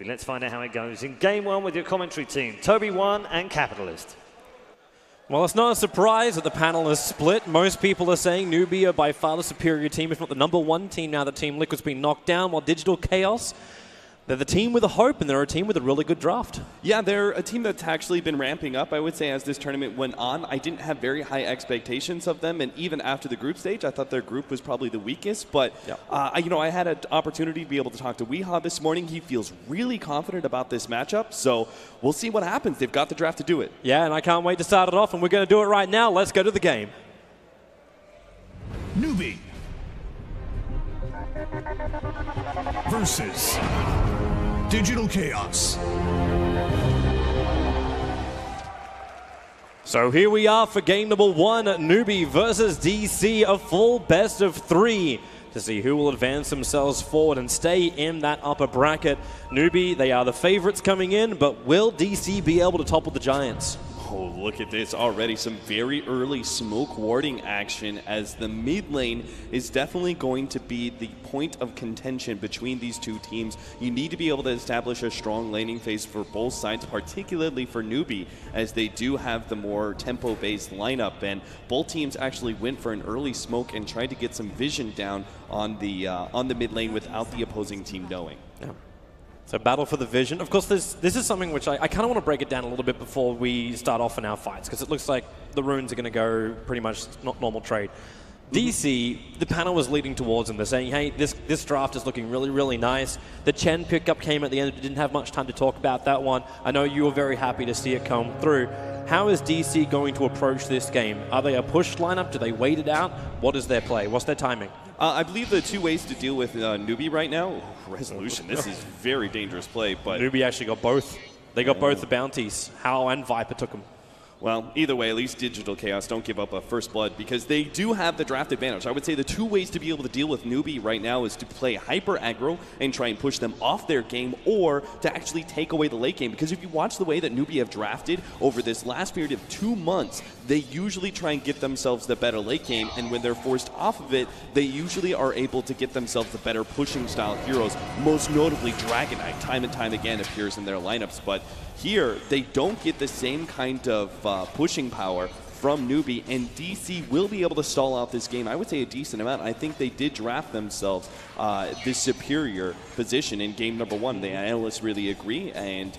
Let's find out how it goes in game one with your commentary team, Toby1 and Capitalist. Well, it's not a surprise that the panel is split. Most people are saying Newbee are by far the superior team, if not the #1 team now that Team Liquid's been knocked down, while Digital Chaos, they're the team with a hope, and they're a team with a really good draft. Yeah, they're a team that's actually been ramping up, I would say, as this tournament went on. I didn't have very high expectations of them, and even after the group stage, I thought their group was probably the weakest. But, I had an opportunity to be able to talk to Weehaw this morning. He feels really confident about this matchup, so we'll see what happens. They've got the draft to do it. Yeah, and I can't wait to start it off, and we're going to do it right now. Let's go to the game. Newbee versus Digital Chaos. So here we are for game #1, Newbee versus DC, a full best of 3 to see who will advance themselves forward and stay in that upper bracket. Newbee, they are the favorites coming in, but will DC be able to topple the Giants? Oh, look at this already. Some very early smoke warding action, as the mid lane is definitely going to be the point of contention between these two teams. You need to be able to establish a strong laning phase for both sides, particularly for Newbee, as they do have the more tempo-based lineup. And both teams actually went for an early smoke and tried to get some vision down on the mid lane without the opposing team knowing. Yeah. So battle for the vision. Of course, this is something which I kind of want to break it down a little bit before we start off in our fights, because it looks like the runes are going to go pretty much not normal trade. DC, the panel was leading towards them. They're saying, hey, this draft is looking really, really nice. The Chen pickup came at the end. We didn't have much time to talk about that one. I know you were very happy to see it come through. How is DC going to approach this game? Are they a push lineup? Do they wait it out? What is their play? What's their timing? I believe the two ways to deal with Newbee right now. Resolution. This is very dangerous play, but Newbee actually got both. They got both the bounties. Hao and Viper took them. Well, either way, at least Digital Chaos don't give up a first blood, because they do have the draft advantage. I would say the two ways to be able to deal with Newbee right now is to play hyper aggro and try and push them off their game, or to actually take away the late game. Because if you watch the way that Newbee have drafted over this last period of 2 months, they usually try and get themselves the better late game, and when they're forced off of it, they usually are able to get themselves the better pushing style heroes. Most notably, Dragon Knight time and time again appears in their lineups, but here they don't get the same kind of pushing power from Newbee, and DC will be able to stall out this game, I would say, a decent amount. I think they did draft themselves this superior position in game #1. The analysts really agree, and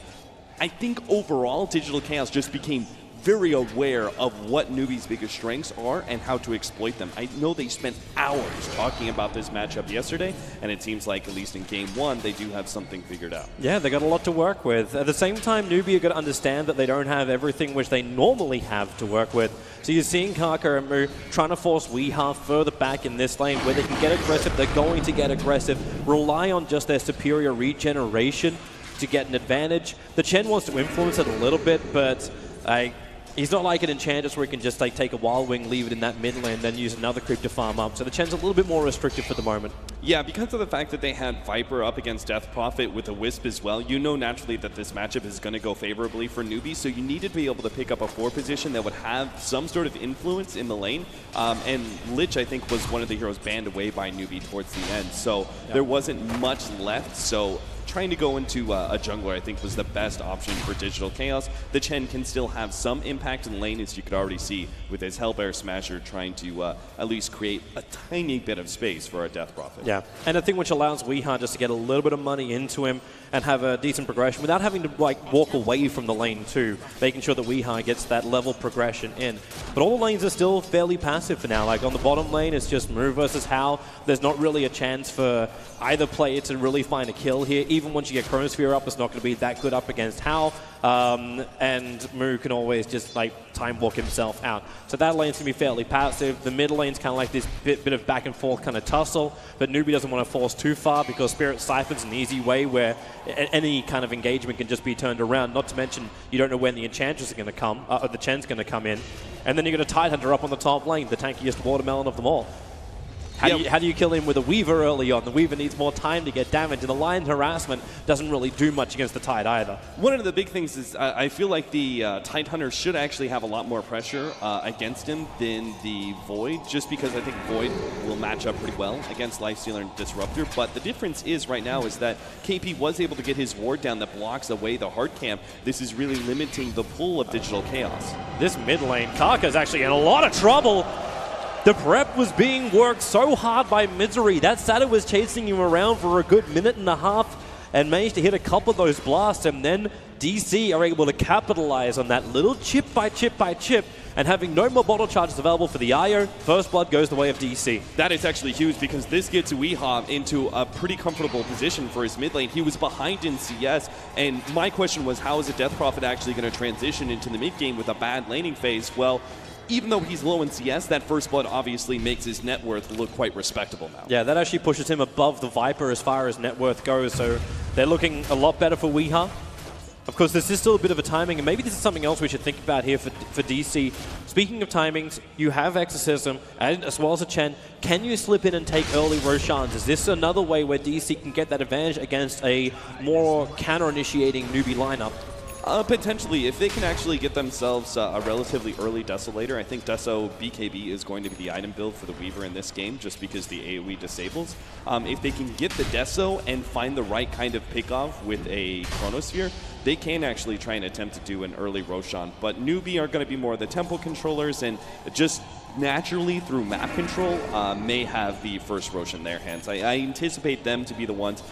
I think overall Digital Chaos just became very aware of what Newbee's biggest strengths are and how to exploit them. I know they spent hours talking about this matchup yesterday, and it seems like, at least in game 1, they do have something figured out. Yeah, they got a lot to work with. At the same time, Newbee are going to understand that they don't have everything which they normally have to work with. So you're seeing Kaka and Mu trying to force Weehaw further back in this lane where they can get aggressive. They're going to get aggressive, rely on just their superior regeneration to get an advantage. The Chen wants to influence it a little bit, but he's not like an Enchantress where he can just take a Wild Wing, leave it in that mid lane, then use another creep to farm up. So the Chen's a little bit more restricted for the moment. Yeah, because of the fact that they had Viper up against Death Prophet with a Wisp as well, you know naturally that this matchup is going to go favorably for Newbee, so you need to be able to pick up a 4 position that would have some sort of influence in the lane. And Lich, I think, was one of the heroes banned away by Newbee towards the end, so there wasn't much left. So trying to go into a jungler, I think, was the best option for Digital Chaos. The Chen can still have some impact in the lane, as you could already see with his Hellbear Smasher trying to at least create a tiny bit of space for our Death Prophet. Yeah, and a thing which allows Weehaw just to get a little bit of money into him and have a decent progression without having to walk away from the lane too, making sure that Weehaw gets that level progression in. But all the lanes are still fairly passive for now. Like on the bottom lane, it's just Mu versus Hao. There's not really a chance for either player to really find a kill here. Even once you get Chronosphere up, it's not going to be that good up against Hao. And Mu can always just time walk himself out. So that lane's going to be fairly passive. The mid lane's kind of like this bit of back and forth kind of tussle, but Newbee doesn't want to force too far because Spirit Siphon's an easy way where any kind of engagement can just be turned around. Not to mention, you don't know when the Enchantress are going to come, or the Chen's going to come in. And then you're going to Tidehunter up on the top lane, the tankiest watermelon of them all. How do you kill him with a Weaver early on? The Weaver needs more time to get damage, and the line harassment doesn't really do much against the Tide either. One of the big things is I feel like the Tide Hunter should actually have a lot more pressure against him than the Void, just because I think Void will match up pretty well against Lifestealer and Disruptor. But the difference is right now is that KP was able to get his ward down that blocks away the hard camp. This is really limiting the pull of Digital Chaos. This mid lane, Kaka's actually in a lot of trouble. The prep was being worked so hard by Misery. That Satyr was chasing him around for a good minute and a half and managed to hit a couple of those blasts, and then DC are able to capitalize on that little chip by chip by chip, and having no more bottle charges available for the IO, First Blood goes the way of DC. That is actually huge because this gets Weehaw into a pretty comfortable position for his mid lane. He was behind in CS, and my question was, how is a Death Prophet actually going to transition into the mid game with a bad laning phase? Well, even though he's low in CS, that First Blood obviously makes his net worth look quite respectable now. Yeah, that actually pushes him above the Viper as far as net worth goes, so they're looking a lot better for Weehaw. Of course, this is still a bit of a timing, and maybe this is something else we should think about here for DC. Speaking of timings, you have Exorcism as well as a Chen. Can you slip in and take early Roshans? Is this another way where DC can get that advantage against a more counter-initiating Newbee lineup? Potentially, if they can actually get themselves a relatively early Desolator. I think Deso BKB is going to be the item build for the Weaver in this game, just because the AoE disables. If they can get the Deso and find the right kind of pickoff with a Chronosphere, they can actually try and attempt to do an early Roshan. But Newbee are going to be more the tempo controllers, and just naturally through map control may have the first Roshan in their hands. I anticipate them to be the ones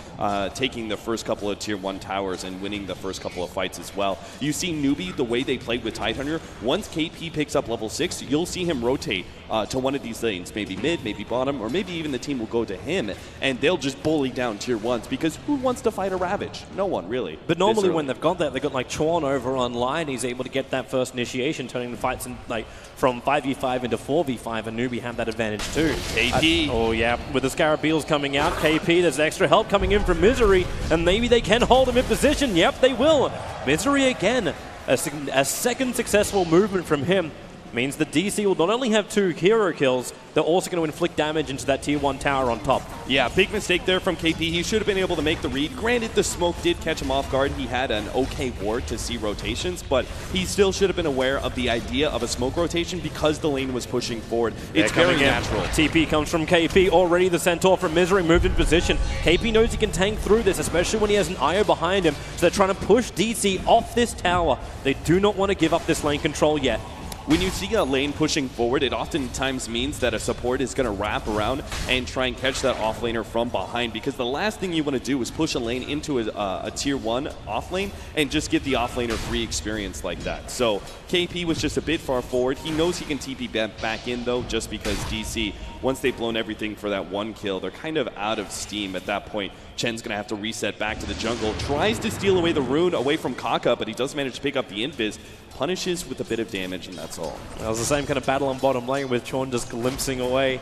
taking the first couple of tier 1 towers and winning the first couple of fights as well. You see Newbee, the way they played with Tidehunter, once KP picks up level 6, you'll see him rotate to one of these lanes, maybe mid, maybe bottom, or maybe even the team will go to him, and they'll just bully down tier 1s, because who wants to fight a Ravage? No one, really. But normally when they've got that, they've got like Chorn over online. He's able to get that first initiation, turning the fights in, like from 5v5 into 4v5, and Newbee have that advantage too. KP. Oh yeah, with the Scarabeels coming out, KP, there's extra help coming in from Misery, and maybe they can hold him in position. Yep, they will. Misery again, a second successful movement from him means that DC will not only have 2 hero kills, they're also going to inflict damage into that tier 1 tower on top. Yeah, big mistake there from KP. He should have been able to make the read. Granted, the smoke did catch him off guard. He had an okay ward to see rotations, but he still should have been aware of the idea of a smoke rotation because the lane was pushing forward. It's very natural. TP comes from KP. Already the Centaur from Misery moved in position. KP knows he can tank through this, especially when he has an IO behind him. So they're trying to push DC off this tower. They do not want to give up this lane control yet. When you see a lane pushing forward, it oftentimes means that a support is going to wrap around and try and catch that offlaner from behind, because the last thing you want to do is push a lane into a tier 1 offlane and just get the offlaner free experience like that. So KP was just a bit far forward. He knows he can TP back in though, just because DC, once they've blown everything for that 1 kill, they're kind of out of steam at that point. Chen's going to have to reset back to the jungle. Tries to steal away the rune away from Kaka, but he does manage to pick up the invis. Punishes with a bit of damage, and that's all. That was the same kind of battle on bottom lane with Chorn just glimpsing away,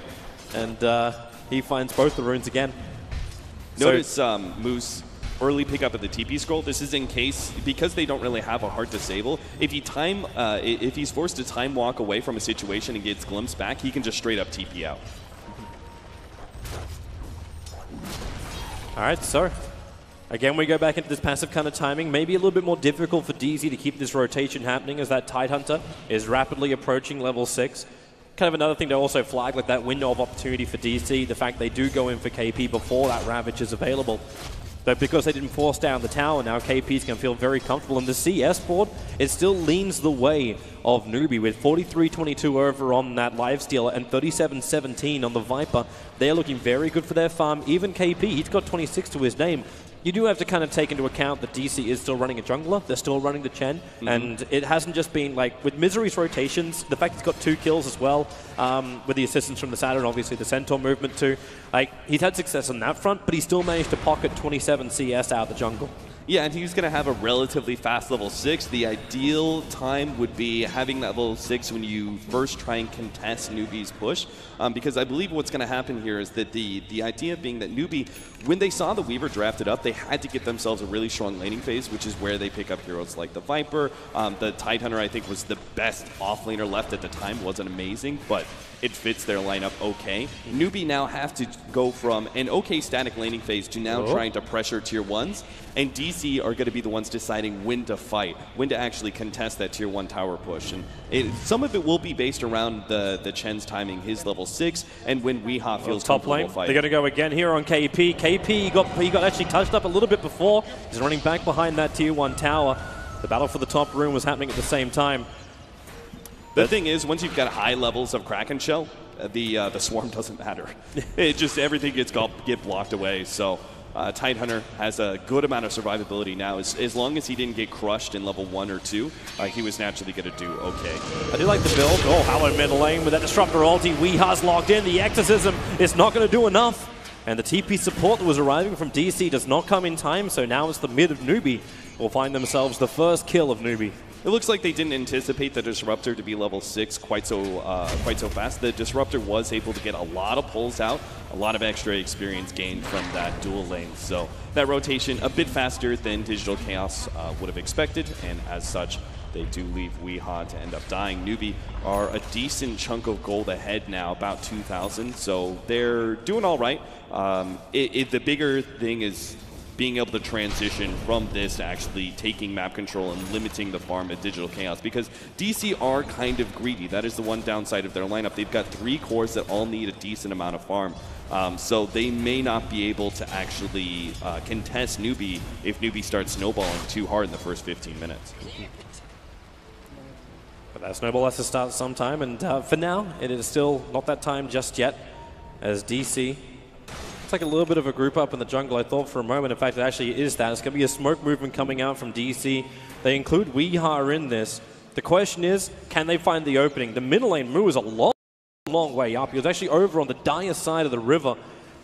and he finds both the runes again. Notice Moose early pick up at the TP scroll. This is in case, because they don't really have a hard disable, if he's forced to time walk away from a situation and gets glimpsed back, he can just straight up TP out. All right, so again, we go back into this passive kind of timing. Maybe a little bit more difficult for DZ to keep this rotation happening as that Tidehunter is rapidly approaching level 6. Kind of another thing to also flag, like that window of opportunity for DC, the fact they do go in for KP before that Ravage is available. But because they didn't force down the tower, now KP's going to feel very comfortable. And the CS board, it still leans the way of Newbee with 43-22 over on that Lifestealer and 37-17 on the Viper. They're looking very good for their farm. Even KP, he's got 26 to his name. You do have to kind of take into account that DC is still running a jungler, they're still running the Chen, and it hasn't just been like, with Misery's rotations, the fact he's got 2 kills as well, with the assistance from the Saturn, obviously the Centaur movement too, like, he's had success on that front, but he still managed to pocket 27 CS out of the jungle. Yeah, and he's going to have a relatively fast level 6. The ideal time would be having that level 6 when you first try and contest Newbee's push, because I believe what's going to happen here is that the idea being that Newbee, when they saw the Weaver drafted up, they had to get themselves a really strong laning phase, which is where they pick up heroes like the Viper. The Tidehunter, I think, was the best offlaner left at the time. Wasn't amazing, but it fits their lineup okay. Newbee now have to go from an okay static laning phase to now trying to pressure tier 1s, and DC are going to be the ones deciding when to fight, when to actually contest that tier 1 tower push. And some of it will be based around the Chen's timing, his level 6, and when Weehaw feels top comfortable lane. fighting. They're going to go again here on KP. KP he got actually touched up a little bit before. He's running back behind that tier 1 tower. The battle for the top room was happening at the same time. The thing is, once you've got high levels of Kraken Shell, the swarm doesn't matter. It just, everything get blocked away. So Tidehunter has a good amount of survivability now. As long as he didn't get crushed in level 1 or 2, he was naturally going to do okay. I do like the build. Oh, Hallow mid lane with that Disruptor ulti. Weehaw's locked in. The Exorcism is not going to do enough. And the TP support that was arriving from DC does not come in time, so now it's the mid of Newbee will find themselves the first kill of Newbee. It looks like they didn't anticipate the Disruptor to be level 6 quite so fast. The Disruptor was able to get a lot of pulls out, a lot of extra experience gained from that dual lane. So that rotation a bit faster than Digital Chaos would have expected, and as such, they do leave Weehaw to end up dying. Newbee are a decent chunk of gold ahead now, about 2,000, so they're doing all right. The bigger thing is being able to transition from this to actually taking map control and limiting the farm at Digital Chaos, because DC are kind of greedy. That is the one downside of their lineup. They've got 3 cores that all need a decent amount of farm. So they may not be able to actually contest Newbee if Newbee starts snowballing too hard in the first 15 minutes. But that snowball has to start sometime, and for now, it is still not that time just yet, as DC... It's like a little bit of a group up in the jungle, I thought for a moment. In fact, it actually is that. It's going to be a smoke movement coming out from DC. They include Weehaw in this. The question is, can they find the opening? The middle lane Moo is a long way up. He was actually over on the dire side of the river,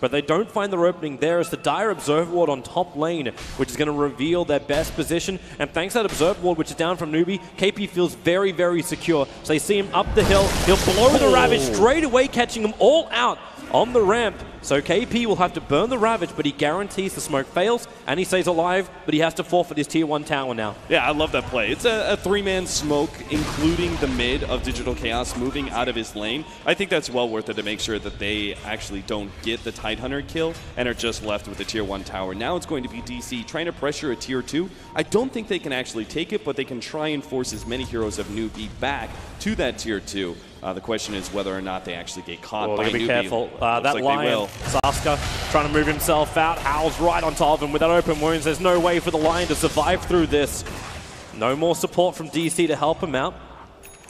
but they don't find their opening there. It's the dire Observer Ward on top lane, which is going to reveal their best position. And thanks to that Observer Ward, which is down from Newbee, KP feels very, very secure. So they see him up the hill. He'll blow the Ravage straight away, catching them all out on the ramp. So KP will have to burn the Ravage, but he guarantees the smoke fails, and he stays alive, but he has to forfeit his tier 1 tower now. Yeah, I love that play. It's a 3-man smoke, including the mid of Digital Chaos moving out of his lane. I think that's well worth it to make sure that they actually don't get the Tidehunter kill and are just left with the tier 1 tower. Now it's going to be DC trying to pressure a tier 2. I don't think they can actually take it, but they can try and force as many heroes of Newbee back to that tier 2. The question is whether or not they actually get caught by Newbee. Be careful. That like Lion, Saska, trying to move himself out. Howl's right on top of him with that open wounds. There's no way for the Lion to survive through this. No more support from DC to help him out.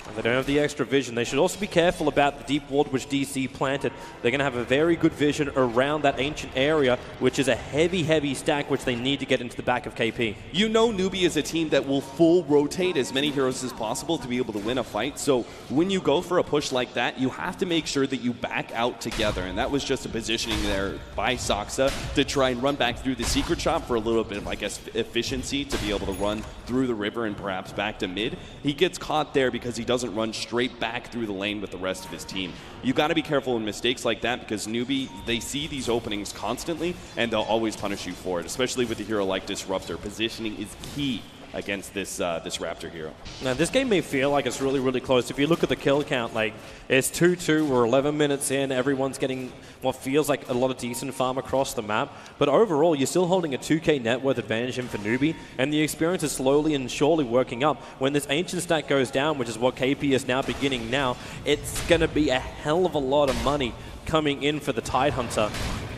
And they don't have the extra vision. They should also be careful about the deep ward which DC planted. They're going to have a very good vision around that ancient area, which is a heavy, heavy stack which they need to get into the back of KP. You know Newbee is a team that will full rotate as many heroes as possible to be able to win a fight. So when you go for a push like that, you have to make sure that you back out together. And that was just a positioning there by Saksa to try and run back through the secret shop for a little bit of, I guess, efficiency to be able to run through the river and perhaps back to mid. He gets caught there because he doesn't run straight back through the lane with the rest of his team. You got to be careful in mistakes like that, because Newbee, they see these openings constantly and they'll always punish you for it, especially with a hero like Disruptor. Positioning is key against this Raptor hero. Now, this game may feel like it's really, really close. If you look at the kill count, like, it's 2-2, we're 11 minutes in, everyone's getting what feels like a lot of decent farm across the map, but overall, you're still holding a 2k net worth advantage in for Newbee, and the experience is slowly and surely working up. When this ancient stack goes down, which is what KP is now beginning now, it's going to be a hell of a lot of money coming in for the Tidehunter,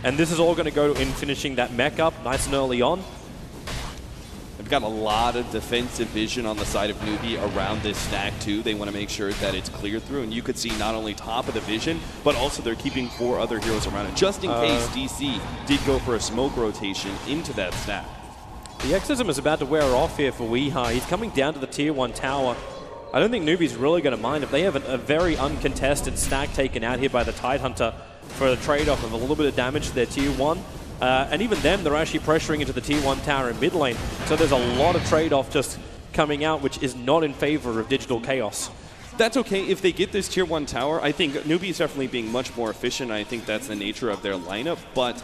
and this is all going to go in finishing that mech up nice and early on. They've got a lot of defensive vision on the side of Newbee around this stack too. They want to make sure that it's cleared through, and you could see not only top of the vision, but also they're keeping 4 other heroes around it, just in case DC did go for a smoke rotation into that stack. The Exorcism is about to wear off here for Weehaw. He's coming down to the tier 1 tower. I don't think Newbee's really going to mind if they have a very uncontested stack taken out here by the Tidehunter for the trade-off of a little bit of damage to their tier 1. And even then, they're actually pressuring into the tier 1 tower in mid lane. So there's a lot of trade-off just coming out, which is not in favor of Digital Chaos. That's okay. If they get this tier 1 tower, I think Newbee is definitely being much more efficient. I think that's the nature of their lineup. But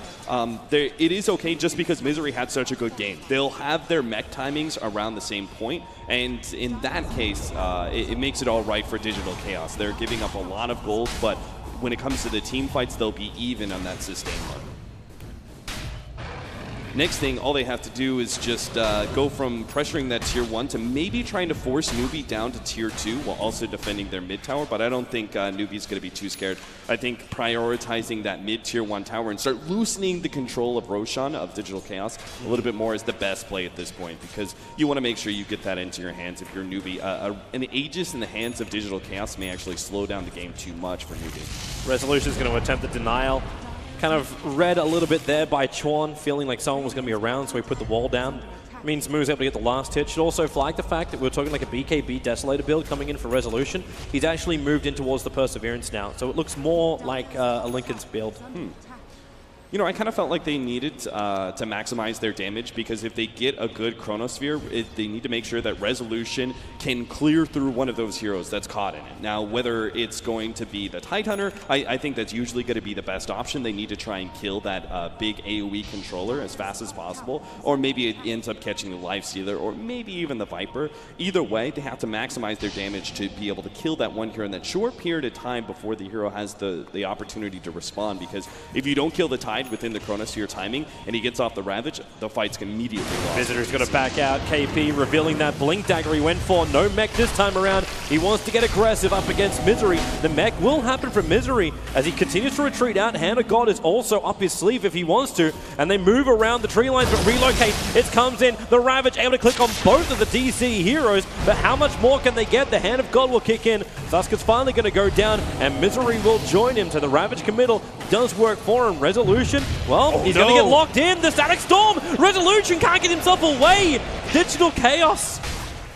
it is okay just because Misery had such a good game. They'll have their mech timings around the same point. And in that case, it makes it all right for Digital Chaos. They're giving up a lot of gold, but when it comes to the team fights, they'll be even on that sustain mode. Next thing, all they have to do is just go from pressuring that tier 1 to maybe trying to force Newbee down to tier 2 while also defending their mid tower, but I don't think Newbee's going to be too scared. I think prioritizing that mid tier 1 tower and start loosening the control of Roshan of Digital Chaos a little bit more is the best play at this point, because you want to make sure you get that into your hands if you're Newbee. An Aegis in the hands of Digital Chaos may actually slow down the game too much for Newbee. Resolution's going to attempt the denial. Kind of read a little bit there by Chuan, feeling like someone was going to be around, so he put the wall down. Means Moo's able to get the last hit. Should also flag the fact that we're talking like a BKB Desolator build coming in for Resolution. He's actually moved in towards the Perseverance now, so it looks more like a Linken's build. You know, I kind of felt like they needed to maximize their damage, because if they get a good Chronosphere, they need to make sure that Resolution can clear through one of those heroes that's caught in it. Now, whether it's going to be the Tidehunter, I think that's usually going to be the best option. They need to try and kill that big AoE controller as fast as possible, or maybe it ends up catching the Lifestealer, or maybe even the Viper. Either way, they have to maximize their damage to be able to kill that one hero in that short period of time before the hero has the opportunity to respond, because if you don't kill the Tide within the Chronosphere timing and he gets off the Ravage, the fight's immediately lost. Visitor's going to back out. KP revealing that Blink Dagger he went for. No mech this time around. He wants to get aggressive up against Misery. The mech will happen for Misery as he continues to retreat out. Hand of God is also up his sleeve if he wants to, and they move around the tree lines but relocate. It comes in. The Ravage able to click on both of the DC heroes, but how much more can they get? The Hand of God will kick in. Tuska's finally going to go down, and Misery will join him to the Ravage committal. Does work for him. Resolution, well, he's going to get locked in. The Static Storm! Resolution can't get himself away! Digital Chaos!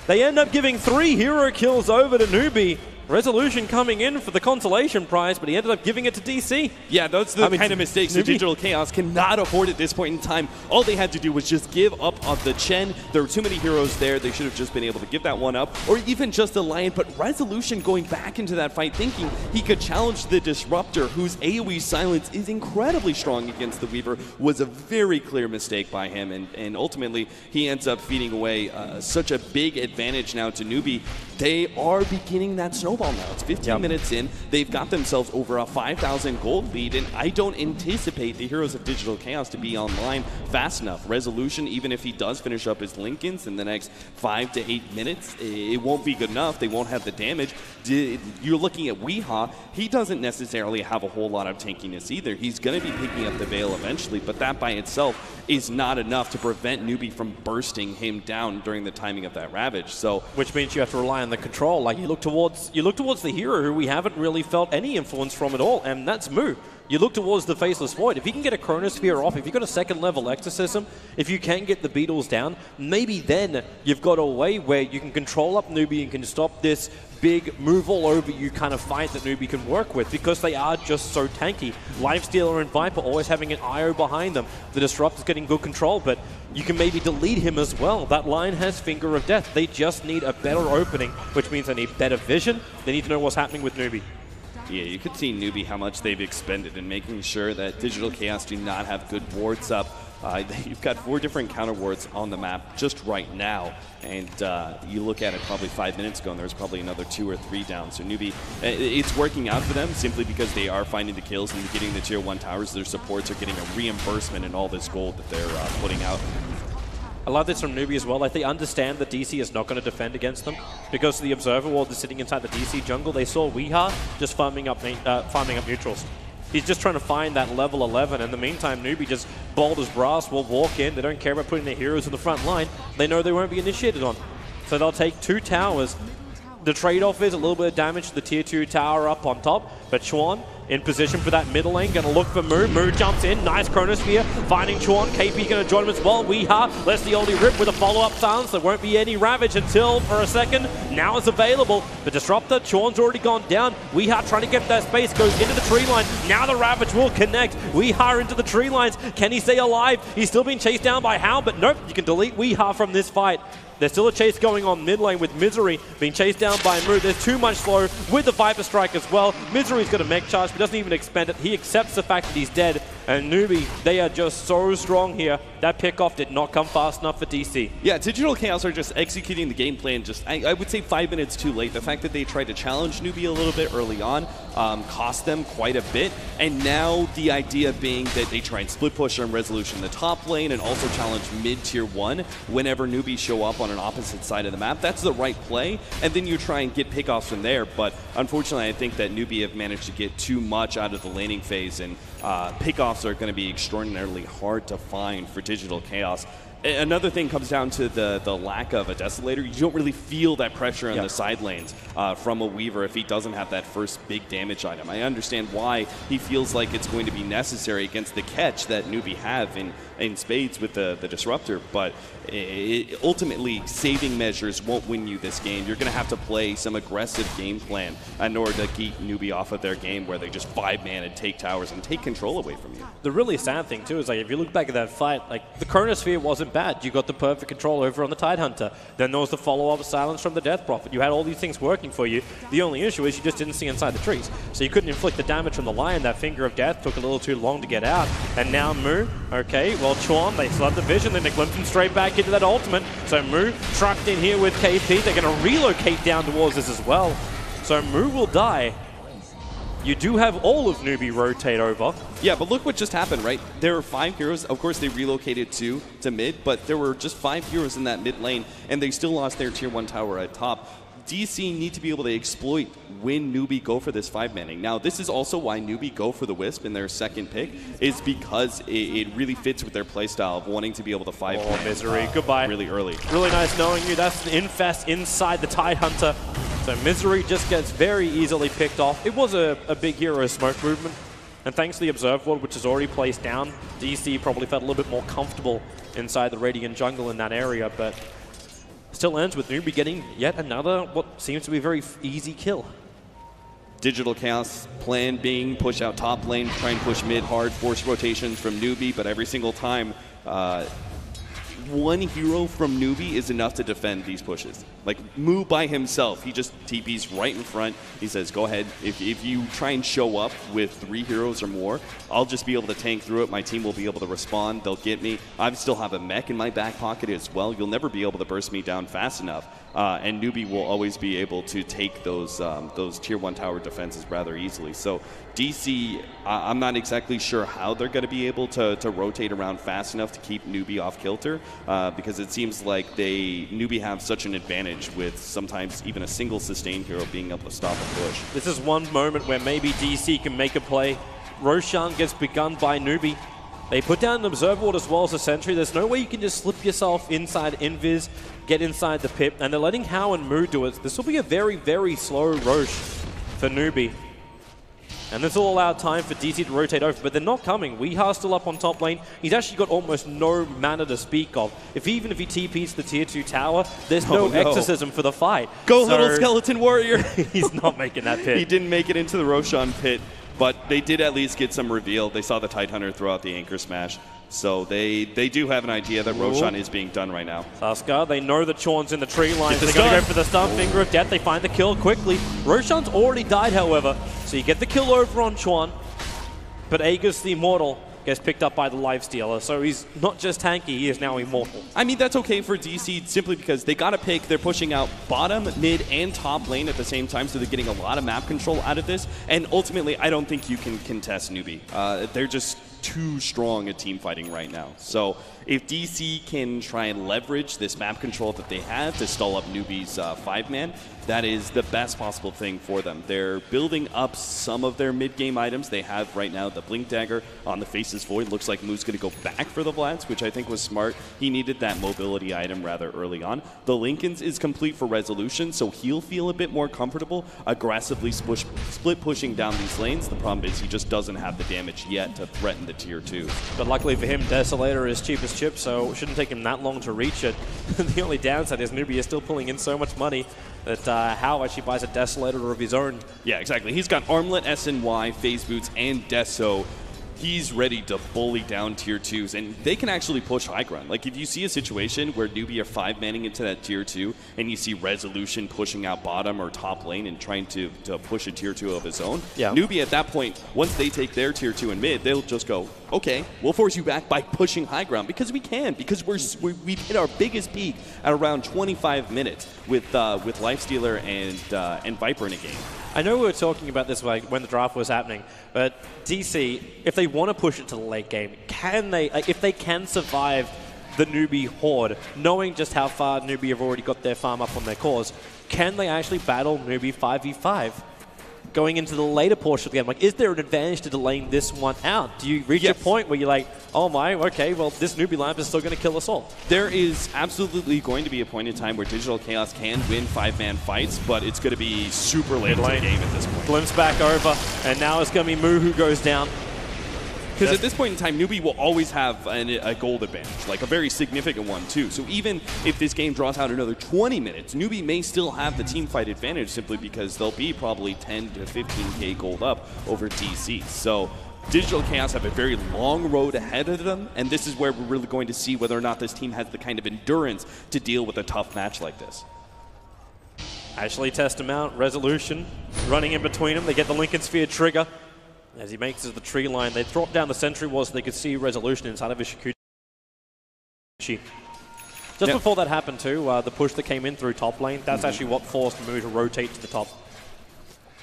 They end up giving 3 hero kills over to Newbee. Resolution coming in for the consolation prize, but he ended up giving it to DC. Yeah, those are the kind of mistakes that Digital Chaos cannot afford at this point in time. All they had to do was just give up on the Chen. There were too many heroes there. They should have just been able to give that one up, or even just the Lion. But Resolution going back into that fight thinking he could challenge the Disruptor, whose AoE silence is incredibly strong against the Weaver, was a very clear mistake by him. And ultimately, he ends up feeding away such a big advantage now to Newbee. They are beginning that snowball now. It's 15 minutes in. They've got themselves over a 5,000 gold lead, and I don't anticipate the heroes of Digital Chaos to be online fast enough. Resolution, even if he does finish up his Linken's in the next 5 to 8 minutes, it won't be good enough. They won't have the damage. You're looking at Weehaw. He doesn't necessarily have a whole lot of tankiness either. He's going to be picking up the Veil eventually, but that by itself is not enough to prevent Newbee from bursting him down during the timing of that Ravage. So, which means you have to rely on the control. Like you look towards the hero who we haven't really felt any influence from at all, and that's Moo. You look towards the Faceless Void. If he can get a Chronosphere off, if you've got a second level Exorcism, if you can get the Beetles down, maybe then you've got a way where you can control up Newbee and can stop this big move all over you kind of fight that Newbee can work with, because they are just so tanky. Lifestealer and Viper always having an IO behind them. The Disruptor's getting good control, but you can maybe delete him as well. That line has Finger of Death. They just need a better opening, which means they need better vision. They need to know what's happening with Newbee. Yeah, you could see Newbee how much they've expended in making sure that Digital Chaos do not have good wards up. You've got 4 different counter wards on the map just right now, and you look at it probably 5 minutes ago and there's probably another 2 or 3 down. So Newbee, it's working out for them simply because they are finding the kills and getting the tier 1 towers. Their supports are getting a reimbursement in all this gold that they're putting out. I love this from Newbee as well. Like, they understand that DC is not going to defend against them because the Observer Ward is sitting inside the DC jungle. They saw Weehaw just farming up neutrals. He's just trying to find that level 11. In the meantime, Newbee just bold as brass will walk in. They don't care about putting their heroes in the front line. They know they won't be initiated on. So they'll take 2 towers. The trade-off is a little bit of damage to the tier 2 tower up on top, but Chuan in position for that middle lane. Gonna look for Moo. Moo jumps in. Nice Chronosphere. Finding Chuan. KP gonna join him as well. Weeha lets the oldie rip with a follow-up silence. There won't be any Ravage until, for a second, now it's available. The Disruptor, Chuan's already gone down. Weeha trying to get that space, goes into the tree line. Now the Ravage will connect. Weeha into the tree lines. Can he stay alive? He's still being chased down by Hound, but nope, you can delete Weeha from this fight. There's still a chase going on mid lane with Misery being chased down by Moo. There's too much slow with the Viper Strike as well. Misery's got a mech charge, but doesn't even expend it. He accepts the fact that he's dead. And Newbee, they are just so strong here. That pickoff did not come fast enough for DC. Yeah, Digital Chaos are just executing the game plan just, I would say 5 minutes too late. The fact that they tried to challenge Newbee a little bit early on cost them quite a bit. And now the idea being that they try and split push on Resolution in the top lane and also challenge mid-tier 1 whenever Newbee show up on an opposite side of the map. That's the right play. And then you try and get pickoffs from there. But unfortunately, I think that Newbee have managed to get too much out of the laning phase, and pickoffs are going to be extraordinarily hard to find for Digital Chaos. Another thing comes down to the lack of a Desolator. You don't really feel that pressure on the side lanes from a Weaver if he doesn't have that first big damage item. I understand why he feels like it's going to be necessary against the catch that Newbee have in spades with the Disruptor, but ultimately saving measures won't win you this game. You're going to have to play some aggressive game plan in order to keep Newbee off of their game where they just 5-man and take towers and take control away from you. The really sad thing too is, like, if you look back at that fight, like, the Chronosphere wasn't bad. You got the perfect control over on the Tidehunter. Then there was the follow-up silence from the Death Prophet. You had all these things working for you. The only issue is you just didn't see inside the trees. So you couldn't inflict the damage from the Lion. That Finger of Death took a little too long to get out. And now Moo, okay, well, Chuan, they still have the vision, then they glimpse him straight back into that ultimate. So Moo trucked in here with KP. They're going to relocate down towards this as well. So Moo will die. You do have all of Newbee rotate over. Yeah, but look what just happened, right? There were 5 heroes. Of course, they relocated 2 to mid, but there were just 5 heroes in that mid lane, and they still lost their tier 1 tower at top. DC need to be able to exploit when Newbee go for this 5-manning. Now, this is also why Newbee go for the Wisp in their second pick, is because it really fits with their playstyle of wanting to be able to 5-man. Oh, Misery, goodbye. Really early. Really nice knowing you. That's an infest inside the Tidehunter. So Misery just gets very easily picked off. It was a big hero smoke movement. And thanks to the Observe Ward, which is already placed down, DC probably felt a little bit more comfortable inside the Radiant jungle in that area, but still ends with Newbee getting yet another, what seems to be a very easy kill. Digital Chaos plan being push out top lane, try and push mid hard, force rotations from Newbee, but every single time, one hero from Newbee is enough to defend these pushes. Like, Moo by himself, he just TPs right in front. He says, go ahead. If you try and show up with 3 heroes or more, I'll just be able to tank through it. My team will be able to respond. They'll get me. I still have a mech in my back pocket as well. You'll never be able to burst me down fast enough. And Newbee will always be able to take those tier 1 tower defenses rather easily. So DC, I'm not exactly sure how they're going to be able to rotate around fast enough to keep Newbee off kilter, because it seems like Newbee have such an advantage with sometimes even a single sustained hero being able to stop a push. This is one moment where maybe DC can make a play. Roshan gets begun by Newbee. They put down an Observe Ward as well as a Sentry. There's no way you can just slip yourself inside Invis, get inside the pit, and they're letting Hao and Moo do it. This will be a very, very slow Roche for Newbee. And this will allow time for DC to rotate over, but they're not coming. Weeha's still up on top lane. He's actually got almost no mana to speak of. Even if he TPs the tier 2 tower, there's no exorcism for the fight. Go, little skeleton warrior! He's not making that pit. He didn't make it into the Roshan pit, but they did at least get some reveal. They saw the Tidehunter throw out the Anchor Smash. So they do have an idea that Roshan is being done right now. Saska, they know that Chuan's in the tree line. They're going to go for the stun. Finger of Death. They find the kill quickly. Roshan's already died, however. So you get the kill over on Chuan. But Aegis the Immortal gets picked up by the Lifestealer. So he's not just tanky, he is now immortal. I mean, that's okay for DC simply because they got to pick. They're pushing out bottom, mid, and top lane at the same time, so they're getting a lot of map control out of this. And ultimately, I don't think you can contest Newbee. They're just too strong at team fighting right now. So if DC can try and leverage this map control that they have to stall up Newbee's 5-man, that is the best possible thing for them. They're building up some of their mid-game items. They have right now the Blink Dagger on the Faceless Void. Looks like Moo's going to go back for the Vlads, which I think was smart. He needed that mobility item rather early on. The Lincoln's is complete for Resolution, so he'll feel a bit more comfortable aggressively split pushing down these lanes. The problem is he just doesn't have the damage yet to threaten the tier 2. But luckily for him, Desolator is cheap as chips, so it shouldn't take him that long to reach it. The only downside is Newbee is still pulling in so much money that How actually buys a Desolator of his own. Yeah, exactly. He's got Armlet, SNY, Phase Boots, and Deso. He's ready to bully down tier 2s, and they can actually push high ground. Like, if you see a situation where Newbee are 5-manning into that tier 2, and you see Resolution pushing out bottom or top lane and trying to push a tier 2 of his own, Newbee at that point, once they take their tier 2 in mid, they'll just go, okay, we'll force you back by pushing high ground, because we can, because we've hit our biggest peak at around 25 minutes with Lifestealer and Viper in a game. I know we were talking about this like when the draft was happening, but DC, if they want to push it to the late game, can they, if they can survive the Newbee horde, knowing just how far Newbee have already got their farm up on their cores, can they actually battle Newbee 5v5? Going into the later portion of the game, like, is there an advantage to delaying this one out? Do you reach a point where you're like, oh my, okay, well, this Newbee lineup is still going to kill us all? There is absolutely going to be a point in time where Digital Chaos can win 5-man fights, but it's going to be super late in the game at this point. Glimpse back over, and now it's going to be Moo who goes down. Because at this point in time, Newbee will always have a gold advantage, like a very significant one, too. So even if this game draws out another 20 minutes, Newbee may still have the team fight advantage simply because they'll be probably 10 to 15k gold up over DC. So Digital Chaos have a very long road ahead of them, and this is where we're really going to see whether or not this team has the kind of endurance to deal with a tough match like this. Actually test him out. Resolution running in between them. They get the Lincoln Sphere trigger. As he makes it to the tree line, they drop down the sentry wall so they could see Resolution inside of his Shikuchi. Just before that happened too, the push that came in through top lane, that's actually what forced Moo to rotate to the top.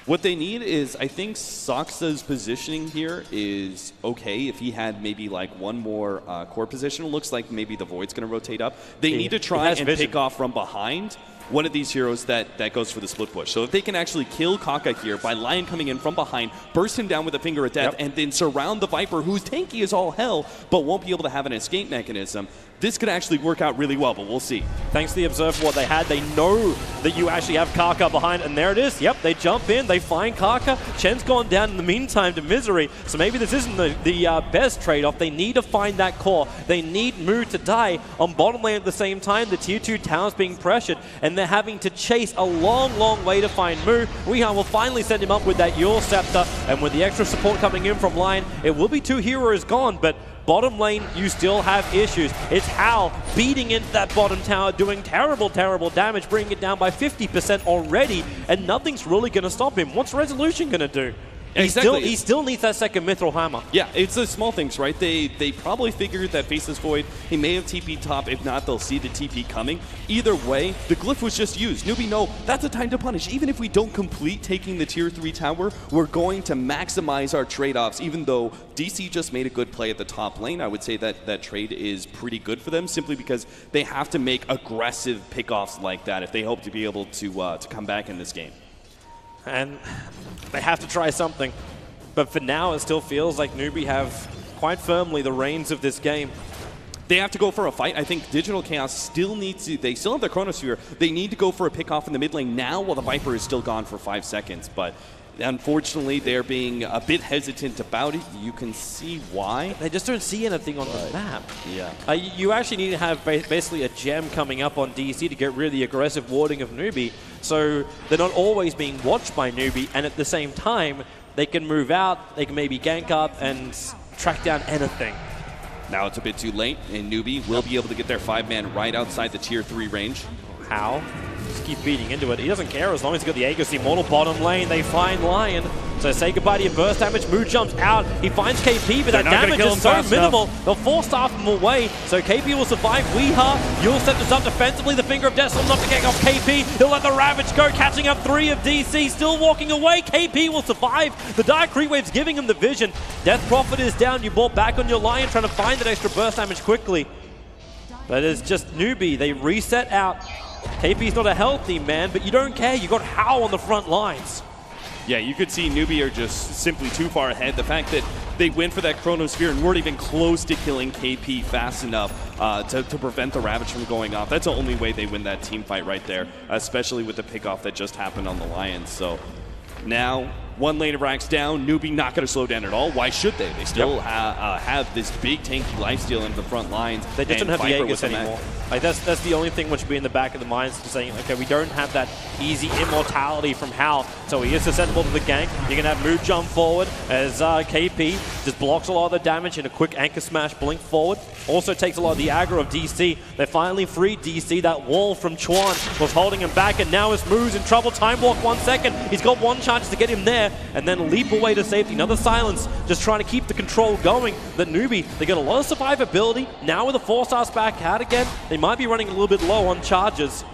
What they need is, I think Saksa's positioning here is okay. If he had maybe like one more core position, it looks like maybe the Void's going to rotate up. They need to try and pick off from behind one of these heroes that goes for the split push. So if they can actually kill Kaka here by Lion coming in from behind, burst him down with a Finger of Death, and then surround the Viper, who's tanky as all hell, but won't be able to have an escape mechanism, this could actually work out really well, but we'll see. Thanks to the Observe what they had, they know that you actually have Kaka behind, and there it is. Yep, they jump in, they find Kaka. Chen's gone down in the meantime to misery, so maybe this isn't the best trade-off. They need to find that core. They need Moo to die on bottom lane at the same time. The tier 2 tower's being pressured, and they're having to chase a long, long way to find Moo. Weehan will finally send him up with that Yule Scepter, and with the extra support coming in from Lion, it will be 2 heroes gone, but bottom lane, you still have issues. It's Hal beating into that bottom tower, doing terrible, terrible damage, bringing it down by 50% already, and nothing's really going to stop him. What's Resolution going to do? Exactly. He still needs that second Mithril Hammer. Yeah, it's the small things, right? They probably figured that Faceless Void, he may have TP top. If not, they'll see the TP coming. Either way, the glyph was just used. Newbee, no, that's a time to punish. Even if we don't complete taking the tier 3 tower, we're going to maximize our trade-offs. Even though DC just made a good play at the top lane, I would say that that trade is pretty good for them, simply because they have to make aggressive pickoffs like that if they hope to be able to come back in this game. And they have to try something. But for now, it still feels like Newbee have quite firmly the reins of this game. They have to go for a fight. I think Digital Chaos still needs to, they still have their Chronosphere. They need to go for a pick off in the mid lane now while the Viper is still gone for 5 seconds. But unfortunately, they're being a bit hesitant about it. You can see why. They just don't see anything on the map. Yeah. You actually need to have basically a gem coming up on DC to get rid of the aggressive warding of Newbee. So they're not always being watched by Newbee, and at the same time, they can move out, they can maybe gank up and track down anything. Now it's a bit too late, and Newbee will be able to get their 5-man right outside the tier 3 range. How? Just keep beating into it. He doesn't care as long as he's got the Aegis Immortal bottom lane. They find Lion. So say goodbye to your burst damage. Moo jumps out. He finds KP, but that damage is so minimal. They'll force staff him away. So KP will survive. Weeha, you'll set this up defensively. The Finger of Death Storm not to get off KP. He'll let the Ravage go, catching up 3 of DC. Still walking away. KP will survive. The Dire Creep Wave's giving him the vision. Death Prophet is down. You bought back on your Lion, trying to find that extra burst damage quickly. But it's just Newbee. They reset out. KP's not a healthy man, but you don't care. You got How on the front lines. Yeah, you could see Newbee are just simply too far ahead. The fact that they went for that Chronosphere and weren't even close to killing KP fast enough to prevent the Ravage from going off. That's the only way they win that team fight right there, especially with the pickoff that just happened on the Lions. So now, one lane of racks down, Newbee not going to slow down at all. Why should they? They still have this big tanky lifesteal in the front lines. They just don't have the Aegis anymore. Like that's the only thing which should be in the back of the minds, saying, okay, we don't have that easy immortality from Hal, so he is susceptible to the gank. You can have Moo jump forward as KP just blocks a lot of the damage in a quick anchor smash blink forward. Also takes a lot of the aggro of DC. They finally freed DC. That wall from Chuan was holding him back, and now it's Moo's in trouble. Time walk 1 second. He's got one chance to get him there, and then leap away to safety. Another silence, just trying to keep the control going. But Newbee, they got a lot of survivability. Now with the 4-stars back out again, they might be running a little bit low on charges.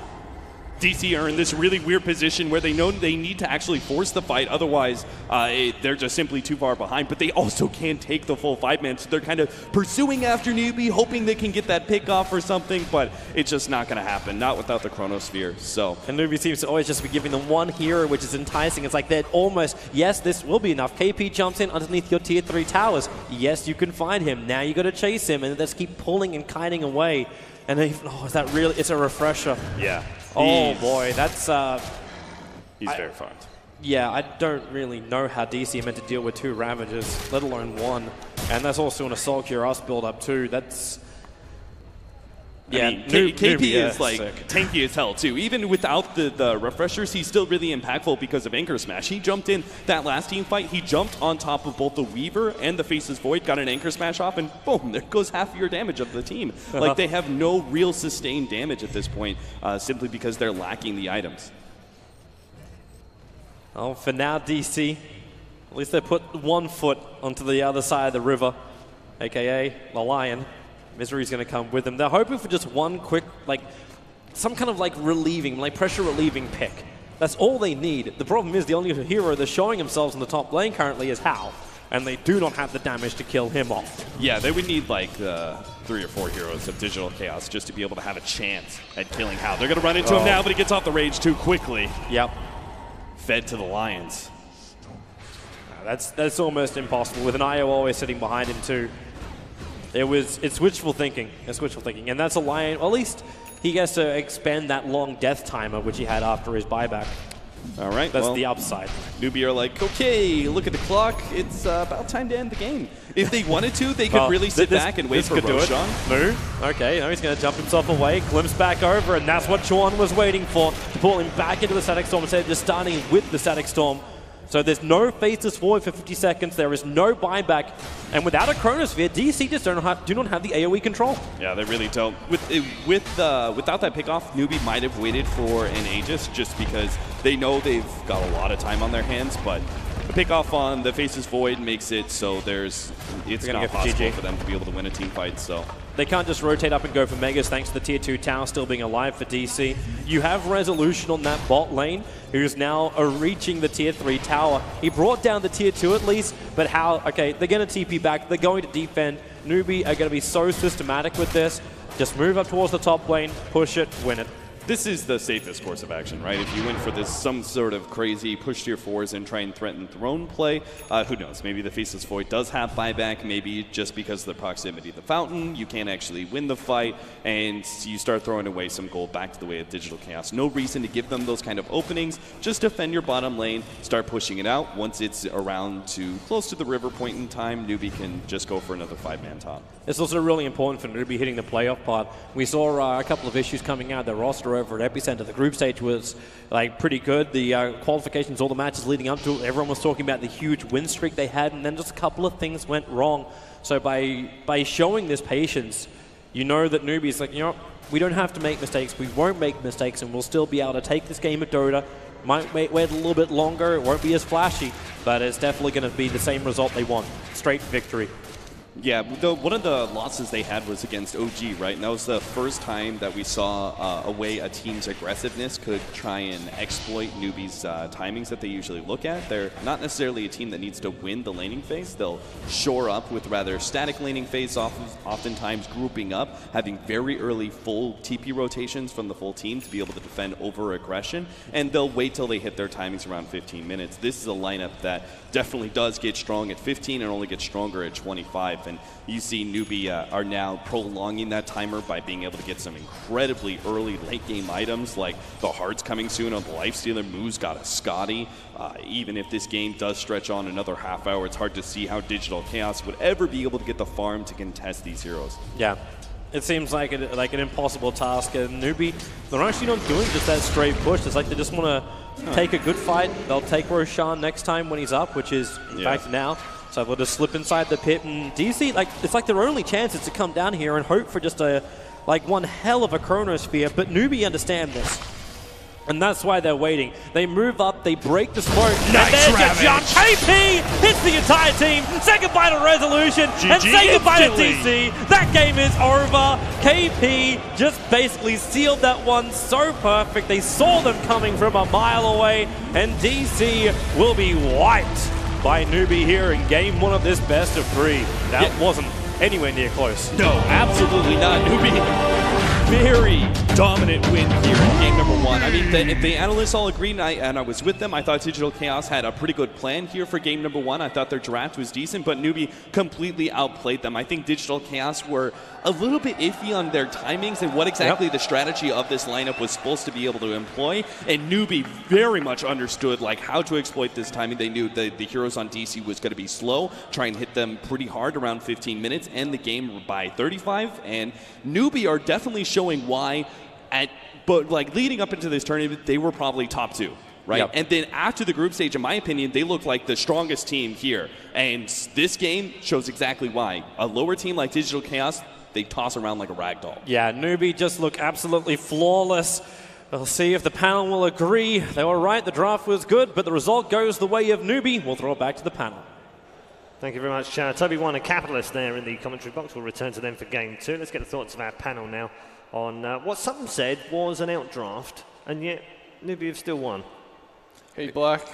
DC are in this really weird position where they know they need to actually force the fight, otherwise they're just simply too far behind, but they also can't take the full 5-man, so they're kind of pursuing after Newbee, hoping they can get that pick off or something, but it's just not going to happen, not without the Chronosphere. So, and Newbee seems to always just be giving them one hero, which is enticing. It's like they're almost, yes, this will be enough. KP jumps in underneath your tier 3 towers. Yes, you can find him. Now you got to chase him, and just keep pulling and kiting away. And then, oh, is that really? It's a refresher. Yeah. Oh boy, that's he's very fucked. Yeah, I don't really know how DC are meant to deal with 2 Ravages, let alone 1. And that's also an Assault Cure Us build up too. That's Yeah, I mean, KP is like sick. Tanky as hell too. Even without the refreshers, he's still really impactful because of Anchor Smash. He jumped in that last team fight. He jumped on top of both the Weaver and the Faceless Void, got an Anchor Smash off, and boom, there goes half of your damage of the team. Like, they have no real sustained damage at this point, simply because they're lacking the items. Oh, for now, DC, at least they put 1 foot onto the other side of the river, aka the Lion. Misery's going to come with them. They're hoping for just one quick, like, some kind of like relieving, like pressure relieving pick. That's all they need. The problem is the only hero that's showing themselves in the top lane currently is Hal, and they do not have the damage to kill him off. Yeah, they would need like 3 or 4 heroes of Digital Chaos just to be able to have a chance at killing Hal. They're going to run into him now, but he gets off the rage too quickly. Yep. Fed to the Lions. That's almost impossible with an IO always sitting behind him too. It's wishful thinking. It's wishful thinking. And that's a Lion. Well, at least he gets to expend that long death timer, which he had after his buyback. All right. That's the upside. Newbee are like, okay, look at the clock. It's about time to end the game. If they wanted to, they could really sit back and wait for Roshan. Move. Okay, now he's going to jump himself away, glimpse back over, and that's what Chuan was waiting for, to pull him back into the Static Storm instead of just starting with the Static Storm. So there's no Faceless Void for 50 seconds, there is no buyback, and without a Chronosphere, DC just do not have the AoE control. Yeah, they really don't. Without that pickoff, Newbee might have waited for an Aegis just because they know they've got a lot of time on their hands, but the pickoff on the Faceless Void makes it so it's not possible for them to be able to win a team fight. So they can't just rotate up and go for Megas thanks to the tier 2 tower still being alive for DC. You have Resolution on that bot lane, who's now reaching the tier 3 tower. He brought down the tier 2 at least, but how? Okay, they're going to TP back, they're going to defend. Newbee are going to be so systematic with this. Just move up towards the top lane, push it, win it. This is the safest course of action, right? If you went for this some sort of crazy push to your 4s and try and threaten throne play, who knows? Maybe the Faceless Void does have buyback, maybe just because of the proximity of the fountain, you can't actually win the fight, and you start throwing away some gold back to the way of Digital Chaos. No reason to give them those kind of openings. Just defend your bottom lane, start pushing it out. Once it's around to close to the river point in time, Newbee can just go for another 5-man top. It's also really important for Newbee hitting the playoff part. We saw a couple of issues coming out of the roster over at Epicenter. The group stage was like pretty good. The qualifications, all the matches leading up to it, everyone was talking about the huge win streak they had, and then just a couple of things went wrong. So by showing this patience, you know that Newbee's like, you know, we don't have to make mistakes. We won't make mistakes, and we'll still be able to take this game of Dota. Might wait a little bit longer. It won't be as flashy, but it's definitely going to be the same result they want. Straight victory. Yeah, one of the losses they had was against OG, right? And that was the first time that we saw a way a team's aggressiveness could try and exploit Newbee's timings that they usually look at. They're not necessarily a team that needs to win the laning phase. They'll shore up with rather static laning phase, oftentimes grouping up, having very early full TP rotations from the full team to be able to defend over aggression, and they'll wait till they hit their timings around 15 minutes. This is a lineup that definitely does get strong at 15 and only gets stronger at 25. And you see Newbee are now prolonging that timer by being able to get some incredibly early late game items like the Hearts coming soon on the Lifestealer. Moo's got a Scotty. Even if this game does stretch on another half hour, it's hard to see how Digital Chaos would ever be able to get the farm to contest these heroes. Yeah. It seems like an impossible task, and Newbee, they're actually not doing just that straight push. It's like they just want to take a good fight. They'll take Roshan next time when he's up, which is, in fact, now. So they'll just slip inside the pit, and DC, it's like their only chance is to come down here and hope for just one hell of a chronosphere, but Newbee understand this. And that's why they're waiting. They move up, they break the smoke, and there's your jump. KP hits the entire team. Say goodbye to Resolution, and say goodbye to DC. That game is over. KP just basically sealed that one so perfect. They saw them coming from a mile away, and DC will be wiped by Newbee here in game one of this best of 3. That wasn't anywhere near close. No, absolutely not. Newbee, very dominant win here in game number 1. I mean, the analysts all agreed, and I was with them. I thought Digital Chaos had a pretty good plan here for game number 1. I thought their draft was decent, but Newbee completely outplayed them. I think Digital Chaos were a little bit iffy on their timings and what exactly the strategy of this lineup was supposed to be able to employ, and Newbee very much understood how to exploit this timing. They knew the heroes on DC was going to be slow, try and hit them pretty hard around 15 minutes, end the game by 35, and Newbee are definitely showing why, but leading up into this tournament, they were probably top 2. Right? Yep. And then after the group stage, in my opinion, they look like the strongest team here. And this game shows exactly why. A lower team like Digital Chaos, they toss around like a rag doll. Yeah, Newbee just look absolutely flawless. We'll see if the panel will agree. They were right, the draft was good, but the result goes the way of Newbee. We'll throw it back to the panel. Thank you very much, Toby1 and Capitalist there in the commentary box. We'll return to them for game 2. Let's get the thoughts of our panel now on what some said was an outdraft, and yet Newbee have still won. Hey, Black.